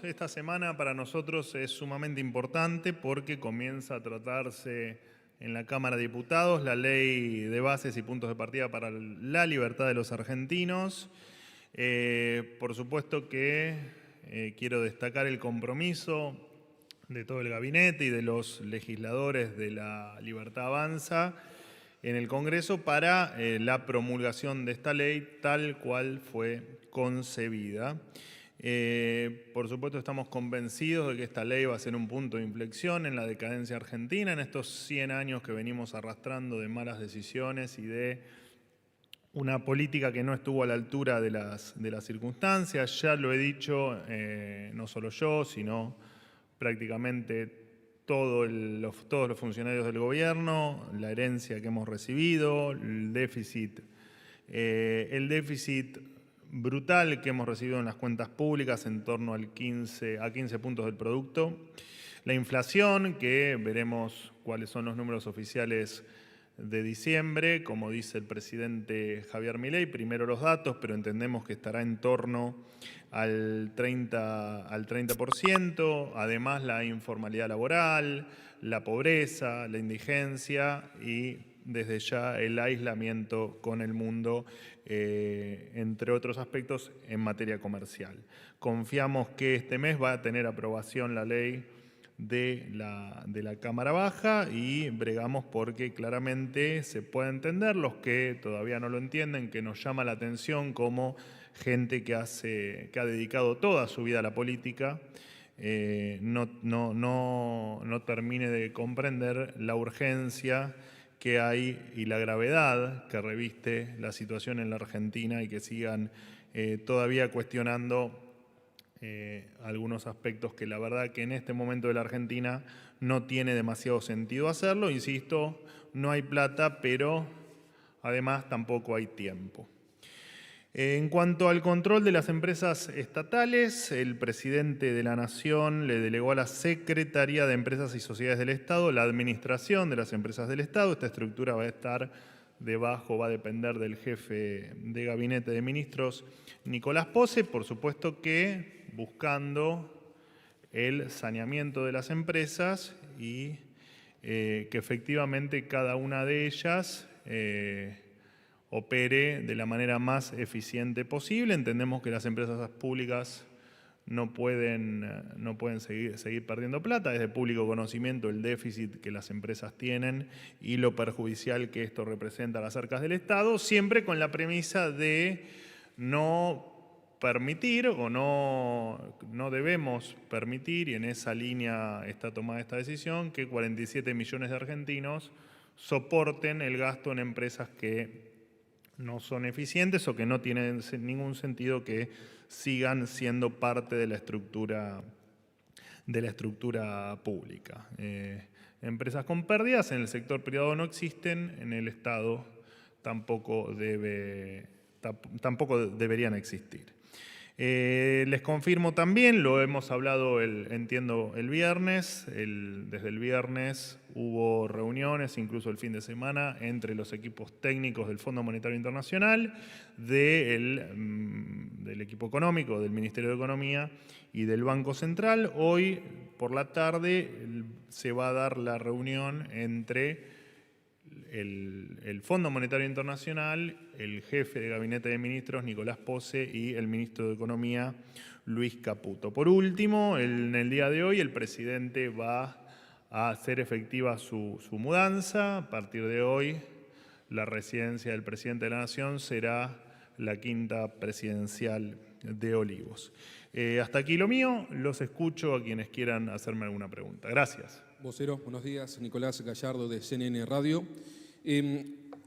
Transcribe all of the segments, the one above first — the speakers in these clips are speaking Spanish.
Esta semana para nosotros es sumamente importante porque comienza a tratarse en la Cámara de Diputados la Ley de Bases y Puntos de Partida para la Libertad de los Argentinos. Por supuesto que quiero destacar el compromiso de todo el gabinete y de los legisladores de la Libertad Avanza en el Congreso para la promulgación de esta ley tal cual fue concebida. Por supuesto estamos convencidos de que esta ley va a ser un punto de inflexión en la decadencia argentina, en estos 100 años que venimos arrastrando de malas decisiones y de una política que no estuvo a la altura de las circunstancias. Ya lo he dicho, no solo yo, sino prácticamente todos los funcionarios del gobierno, la herencia que hemos recibido, el déficit brutal que hemos recibido en las cuentas públicas en torno a 15 puntos del producto. La inflación, que veremos cuáles son los números oficiales de diciembre, como dice el presidente Javier Milei, primero los datos, pero entendemos que estará en torno al 30%, además la informalidad laboral, la pobreza, la indigencia y desde ya el aislamiento con el mundo, entre otros aspectos en materia comercial. Confiamos que este mes va a tener aprobación la ley de la Cámara Baja y bregamos porque claramente se pueda entender, los que todavía no lo entienden, que nos llama la atención como gente que ha dedicado toda su vida a la política, no termine de comprender la urgencia que hay y la gravedad que reviste la situación en la Argentina y que sigan todavía cuestionando algunos aspectos que la verdad que en este momento de la Argentina no tiene demasiado sentido hacerlo. Insisto, no hay plata, pero además tampoco hay tiempo. En cuanto al control de las empresas estatales, el presidente de la Nación le delegó a la Secretaría de Empresas y Sociedades del Estado la administración de las empresas del Estado. Esta estructura va a estar debajo, va a depender del jefe de gabinete de ministros, Nicolás Posse, por supuesto que buscando el saneamiento de las empresas y que efectivamente cada una de ellas opere de la manera más eficiente posible. Entendemos que las empresas públicas no pueden seguir perdiendo plata. Es de público conocimiento el déficit que las empresas tienen y lo perjudicial que esto representa a las arcas del Estado, siempre con la premisa de no permitir o no debemos permitir, y en esa línea está tomada esta decisión, que 47 millones de argentinos soporten el gasto en empresas que no son eficientes o que no tienen ningún sentido que sigan siendo parte de la estructura pública. Empresas con pérdidas en el sector privado no existen, en el Estado tampoco deberían existir. Les confirmo también, lo hemos hablado entiendo el viernes, desde el viernes hubo reuniones, incluso el fin de semana, entre los equipos técnicos del Fondo Monetario Internacional, del equipo económico, del Ministerio de Economía y del Banco Central. Hoy por la tarde se va a dar la reunión entre el Fondo Monetario Internacional, el jefe de gabinete de ministros, Nicolás Posse, y el ministro de Economía, Luis Caputo. Por último, en el día de hoy, el presidente va a hacer efectiva su mudanza. A partir de hoy, la residencia del presidente de la Nación será la Quinta Presidencial de Olivos. Hasta aquí lo mío. Los escucho a quienes quieran hacerme alguna pregunta. Gracias. Vocero, buenos días. Nicolás Gallardo, de CNN Radio.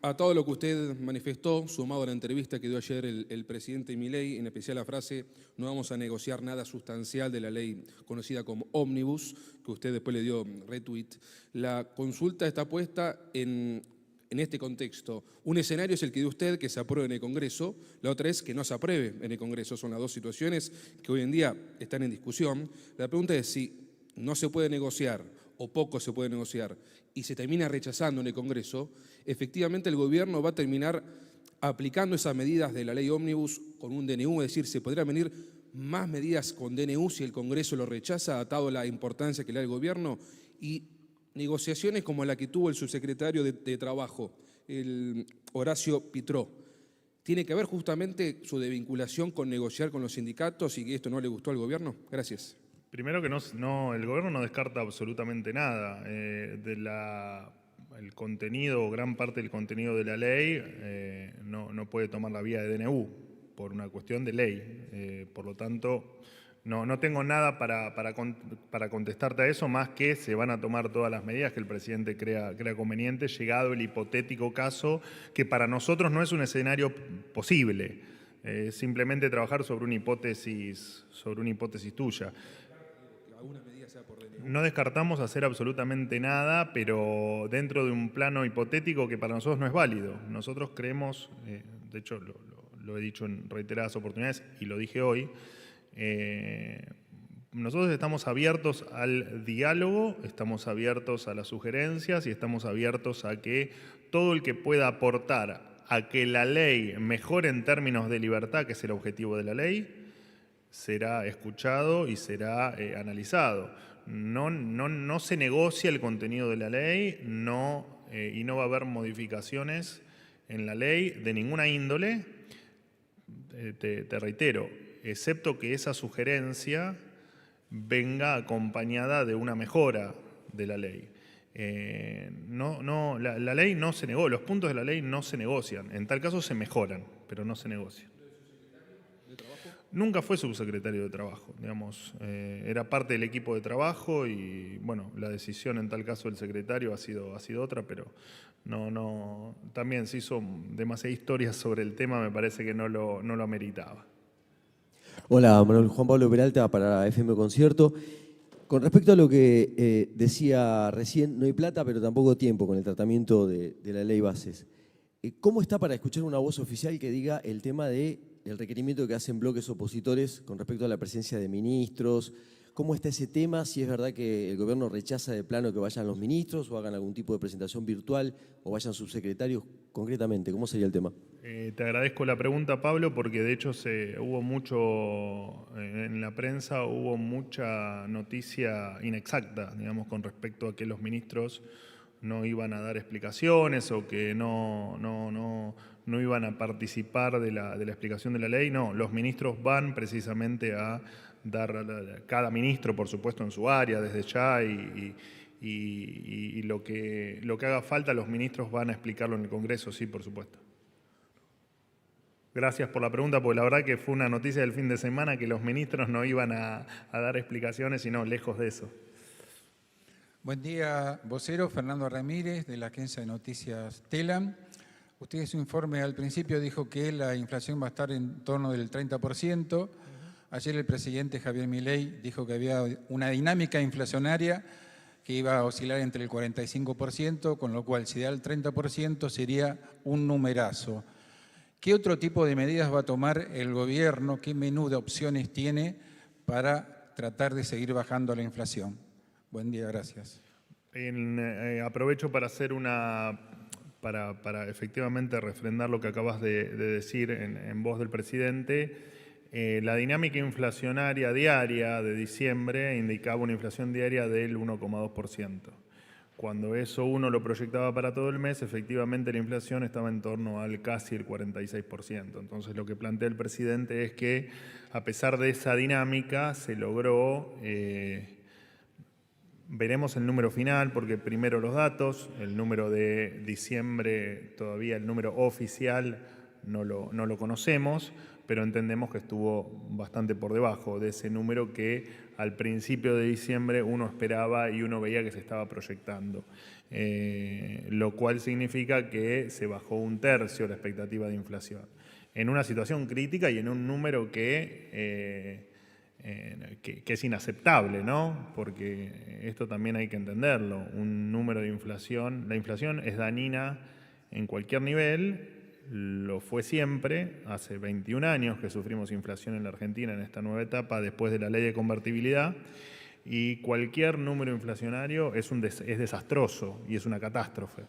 A todo lo que usted manifestó, sumado a la entrevista que dio ayer el presidente Milei, en especial la frase "no vamos a negociar nada sustancial de la ley conocida como Ómnibus", que usted después le dio retweet, la consulta está puesta en este contexto. Un escenario es el que dio usted, que se apruebe en el Congreso, la otra es que no se apruebe en el Congreso. Son las dos situaciones que hoy en día están en discusión. La pregunta es si no se puede negociar o poco se puede negociar y se termina rechazando en el Congreso, efectivamente el gobierno va a terminar aplicando esas medidas de la ley Ómnibus con un DNU, es decir, se podría venir más medidas con DNU si el Congreso lo rechaza, atado a la importancia que le da el gobierno, y negociaciones como la que tuvo el subsecretario de Trabajo, el Horacio Pitró. ¿Tiene que ver justamente su desvinculación con negociar con los sindicatos y que esto no le gustó al gobierno? Gracias. Primero que el gobierno no descarta absolutamente nada. El contenido o gran parte del contenido de la ley no puede tomar la vía de DNU por una cuestión de ley. Por lo tanto, no tengo nada para contestarte a eso, más que se van a tomar todas las medidas que el presidente crea conveniente, llegado el hipotético caso, que para nosotros no es un escenario posible, simplemente trabajar sobre una hipótesis tuya. No descartamos hacer absolutamente nada, pero dentro de un plano hipotético que para nosotros no es válido. Nosotros creemos, de hecho lo he dicho en reiteradas oportunidades y lo dije hoy, nosotros estamos abiertos al diálogo, estamos abiertos a las sugerencias y estamos abiertos a que todo el que pueda aportar a que la ley mejore en términos de libertad, que es el objetivo de la ley, será escuchado y será analizado. No se negocia el contenido de la ley y no va a haber modificaciones en la ley de ninguna índole, te reitero, excepto que esa sugerencia venga acompañada de una mejora de la ley. La ley no se negocia, los puntos de la ley no se negocian, en tal caso se mejoran, pero no se negocian. Nunca fue subsecretario de Trabajo, digamos, era parte del equipo de trabajo y bueno, la decisión en tal caso del secretario ha sido otra, pero también se hizo demasiada historia sobre el tema, me parece que no lo ameritaba. Hola, Manuel. Juan Pablo Peralta para FM Concierto. Con respecto a lo que decía recién, no hay plata, pero tampoco tiempo con el tratamiento de la ley Bases. ¿Cómo está para escuchar una voz oficial que diga el tema del requerimiento que hacen bloques opositores con respecto a la presencia de ministros? ¿Cómo está ese tema? Si es verdad que el gobierno rechaza de plano que vayan los ministros o hagan algún tipo de presentación virtual o vayan subsecretarios, concretamente, ¿cómo sería el tema? Te agradezco la pregunta, Pablo, porque de hecho hubo mucho, en la prensa hubo mucha noticia inexacta, digamos, con respecto a que los ministros no iban a dar explicaciones o que no iban a participar de la explicación de la ley. No, los ministros van precisamente a dar, cada ministro, por supuesto, en su área desde ya y lo que haga falta, los ministros van a explicarlo en el Congreso, sí, por supuesto. Gracias por la pregunta, porque la verdad que fue una noticia del fin de semana que los ministros no iban a dar explicaciones, sino lejos de eso. Buen día, vocero. Fernando Ramírez, de la agencia de noticias Telam. Usted en su informe al principio dijo que la inflación va a estar en torno del 30%. Ayer el presidente Javier Milei dijo que había una dinámica inflacionaria que iba a oscilar entre el 45%, con lo cual si da el 30% sería un numerazo. ¿Qué otro tipo de medidas va a tomar el gobierno? ¿Qué menú de opciones tiene para tratar de seguir bajando la inflación? Buen día, gracias. Aprovecho para hacer para efectivamente refrendar lo que acabas de decir en voz del presidente. La dinámica inflacionaria diaria de diciembre indicaba una inflación diaria del 1,2%. Cuando eso uno lo proyectaba para todo el mes, efectivamente la inflación estaba en torno al casi el 46%. Entonces lo que plantea el presidente es que a pesar de esa dinámica se logró, veremos el número final porque primero los datos, el número de diciembre todavía el número oficial no lo conocemos, pero entendemos que estuvo bastante por debajo de ese número que al principio de diciembre uno esperaba y uno veía que se estaba proyectando, lo cual significa que se bajó 1/3 la expectativa de inflación. En una situación crítica y en un número que es inaceptable, ¿no? Porque esto también hay que entenderlo, un número de inflación, la inflación es dañina en cualquier nivel. Lo fue siempre, hace 21 años que sufrimos inflación en la Argentina en esta nueva etapa después de la ley de convertibilidad y cualquier número inflacionario es desastroso y es una catástrofe.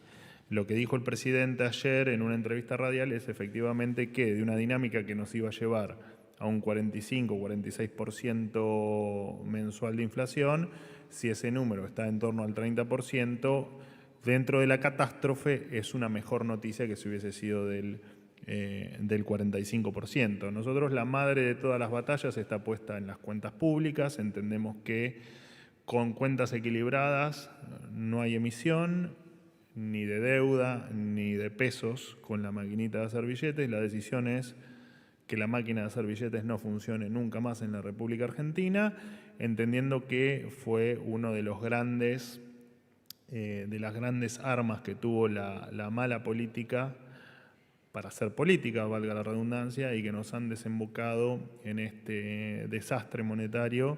Lo que dijo el presidente ayer en una entrevista radial es efectivamente que de una dinámica que nos iba a llevar a un 45 o 46% mensual de inflación, si ese número está en torno al 30%, dentro de la catástrofe es una mejor noticia que si hubiese sido del 45%. Nosotros, la madre de todas las batallas está puesta en las cuentas públicas. Entendemos que con cuentas equilibradas no hay emisión ni de deuda ni de pesos con la maquinita de hacer billetes. La decisión es que la máquina de hacer billetes no funcione nunca más en la República Argentina, entendiendo que fue uno de los grandes, de las grandes armas que tuvo la mala política para hacer política, valga la redundancia, y que nos han desembocado en este desastre monetario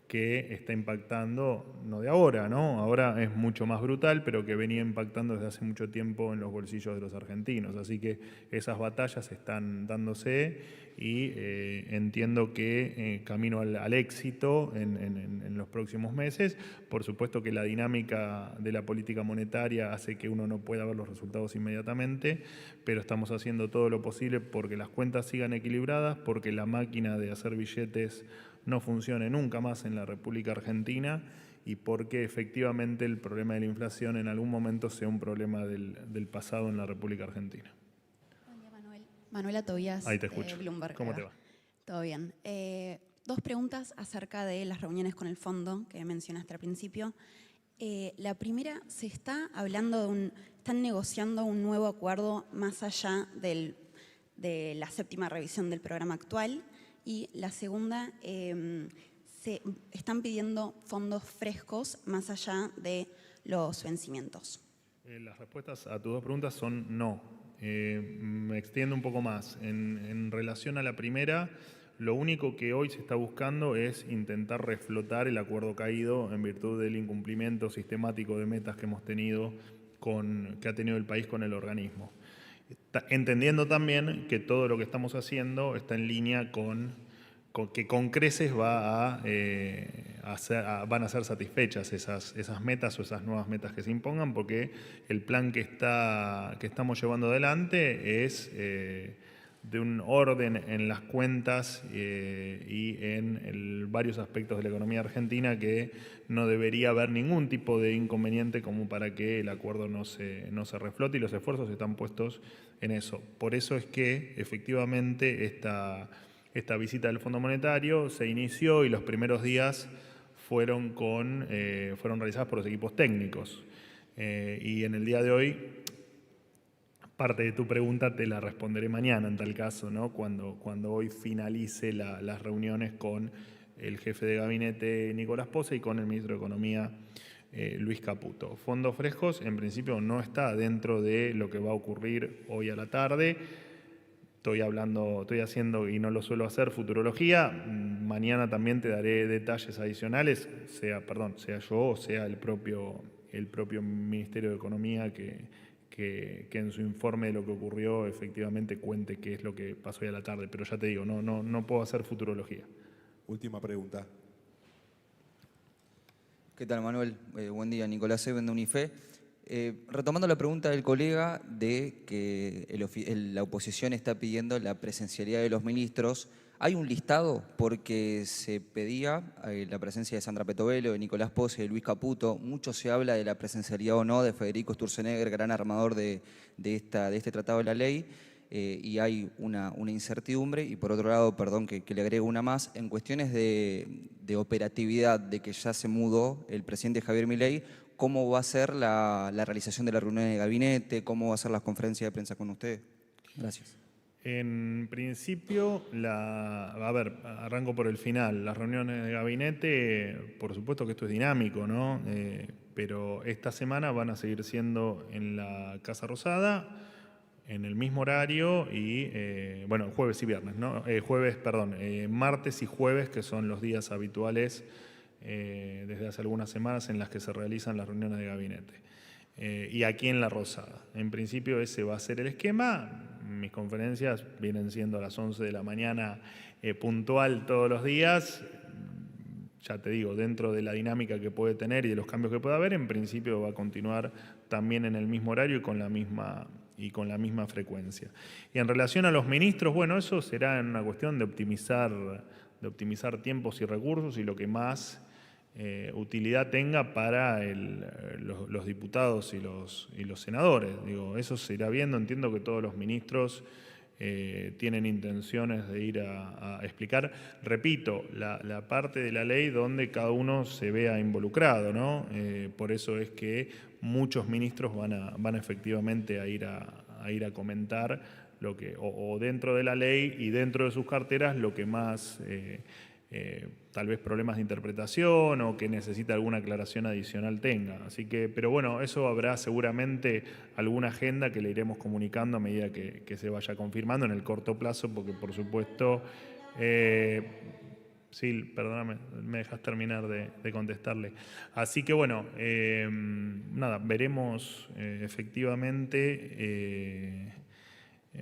que está impactando, no de ahora, ¿no? Ahora es mucho más brutal, pero que venía impactando desde hace mucho tiempo en los bolsillos de los argentinos. Así que esas batallas están dándose y entiendo que camino al éxito en los próximos meses. Por supuesto que la dinámica de la política monetaria hace que uno no pueda ver los resultados inmediatamente, pero estamos haciendo todo lo posible porque las cuentas sigan equilibradas, porque la máquina de hacer billetes no funcione nunca más en la República Argentina y porque efectivamente el problema de la inflación en algún momento sea un problema del pasado en la República Argentina. Buen día, Manuel. Manuela Tobías, Ahí te escucho. Bloomberg. ¿Cómo te va? Todo bien. Dos preguntas acerca de las reuniones con el fondo que mencionaste al principio. La primera, se está hablando están negociando un nuevo acuerdo más allá de la séptima revisión del programa actual. Y la segunda, se están pidiendo fondos frescos más allá de los vencimientos. Las respuestas a tus dos preguntas son no. Me extiendo un poco más. En relación a la primera, lo único que hoy se está buscando es intentar reflotar el acuerdo caído en virtud del incumplimiento sistemático de metas que hemos tenido que ha tenido el país con el organismo. Entendiendo también que todo lo que estamos haciendo está en línea con que con creces van a ser satisfechas esas metas o esas nuevas metas que se impongan, porque el plan que estamos llevando adelante es de un orden en las cuentas y en varios aspectos de la economía argentina que no debería haber ningún tipo de inconveniente como para que el acuerdo no se reflote, y los esfuerzos están puestos en eso. Por eso es que efectivamente esta visita del Fondo Monetario se inició y los primeros días fueron realizadas por los equipos técnicos. Y en el día de hoy, parte de tu pregunta te la responderé mañana en tal caso, ¿no? Cuando hoy finalice las reuniones con el jefe de gabinete Nicolás Pose y con el ministro de Economía Luis Caputo. Fondos frescos en principio no está dentro de lo que va a ocurrir hoy a la tarde. Estoy haciendo, y no lo suelo hacer, futurología. Mañana también te daré detalles adicionales, sea yo o sea el propio Ministerio de Economía que en su informe de lo que ocurrió efectivamente cuente qué es lo que pasó hoy a la tarde. Pero ya te digo, no puedo hacer futurología. Última pregunta. ¿Qué tal, Manuel? Buen día, Nicolás Eben de Unife. Retomando la pregunta del colega de que la oposición está pidiendo la presencialidad de los ministros, ¿hay un listado? Porque se pedía la presencia de Sandra Petovelo, de Nicolás Pose, de Luis Caputo. Mucho se habla de la presencialidad o no de Federico Sturzenegger, gran armador de este tratado de la ley, y hay una incertidumbre. Y por otro lado, perdón que le agrego una más, en cuestiones de operatividad, de que ya se mudó el presidente Javier Milei, ¿cómo va a ser la realización de la reunión de gabinete? ¿Cómo va a ser las conferencias de prensa con usted? Gracias. En principio, arranco por el final. Las reuniones de gabinete, por supuesto que esto es dinámico, ¿no? Pero esta semana van a seguir siendo en la Casa Rosada, en el mismo horario y, jueves y viernes, ¿no? Martes y jueves, que son los días habituales desde hace algunas semanas en las que se realizan las reuniones de gabinete. Y aquí en La Rosada. En principio ese va a ser el esquema. Mis conferencias vienen siendo a las 11 de la mañana puntual todos los días. Ya te digo, dentro de la dinámica que puede tener y de los cambios que puede haber, en principio va a continuar también en el mismo horario y con la misma con la misma frecuencia. Y en relación a los ministros, bueno, eso será una cuestión de optimizar tiempos y recursos y lo que más utilidad tenga para los diputados y los senadores. Digo, eso se irá viendo. Entiendo que todos los ministros tienen intenciones de ir a explicar, repito, la parte de la ley donde cada uno se vea involucrado, ¿no? Por eso es que muchos ministros van efectivamente a ir a comentar lo que, o dentro de la ley y dentro de sus carteras, lo que más tal vez problemas de interpretación o que necesita alguna aclaración adicional tenga. Así que, pero bueno, eso habrá seguramente alguna agenda que le iremos comunicando a medida que se vaya confirmando en el corto plazo, porque por supuesto, sí, perdóname, me dejas terminar de contestarle. Así que bueno, nada, veremos efectivamente.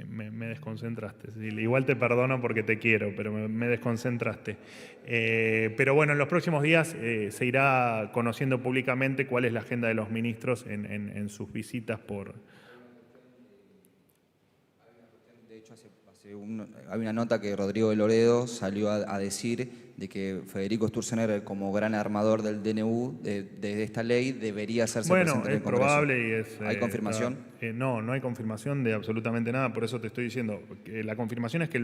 Me desconcentraste. Igual te perdono porque te quiero, pero me desconcentraste. Pero bueno, en los próximos días se irá conociendo públicamente cuál es la agenda de los ministros en sus visitas por... De hecho, hay una nota que Rodrigo de Loredo salió a decir de que Federico Sturzenegger, como gran armador del DNU de esta ley, debería hacerse presente en el Congreso. Probable y es... ¿Hay confirmación? No hay confirmación de absolutamente nada, por eso te estoy diciendo que la confirmación es que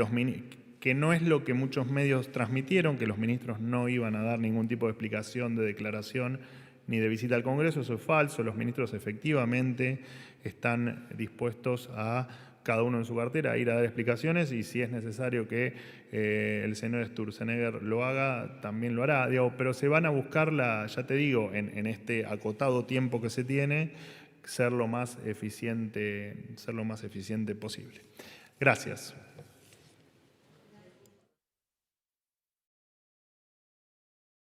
no es lo que muchos medios transmitieron, que los ministros no iban a dar ningún tipo de explicación, de declaración ni de visita al Congreso. Eso es falso. Los ministros efectivamente están dispuestos a, cada uno en su cartera, a ir a dar explicaciones, y si es necesario que el senador Sturzenegger lo haga, también lo hará. Pero se van a buscar, ya te digo, en este acotado tiempo que se tiene, ser lo más eficiente posible. Gracias.